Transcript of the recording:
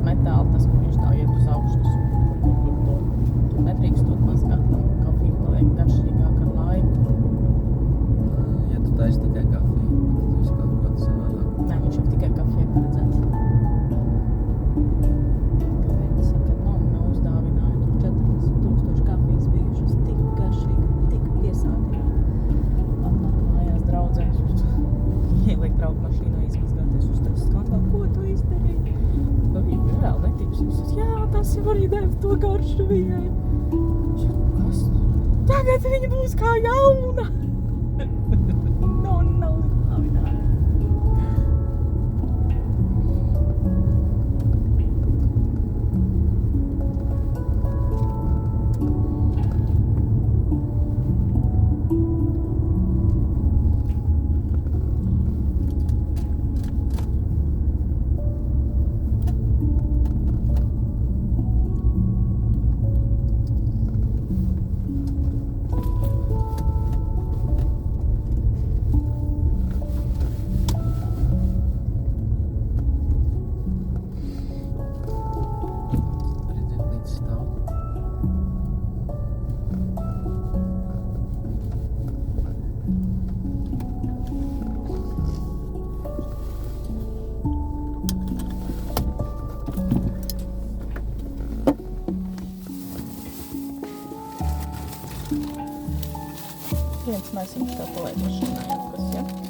metāli, tas, kur viņš tā iet uz augšas, tur nedrīkstot mazgāt, tam kafija paliek garšīgāk ar laiku. Ja tu taisi tikai kafiju, tad viss kaut ko tas savādāk. Nē, viņš jau tikai kafijai paredzēts. Viņi saka, nav uzdāvināja tur 40,000 kafijas bijušas, tik garšīgi, tik piesātināti. Atnāk mājās draudzenes, ieliek trauku mašīnā, izmazgāties uz tevis skandālu, ko tu izdarīji? Viņa vēl netiks, jā, tas jau arī deva to garšu viņai. Kas? Tagad viņa būs kā jauna! Nav uzdāvināja. Viens maisiņš tā paliek mašīnā.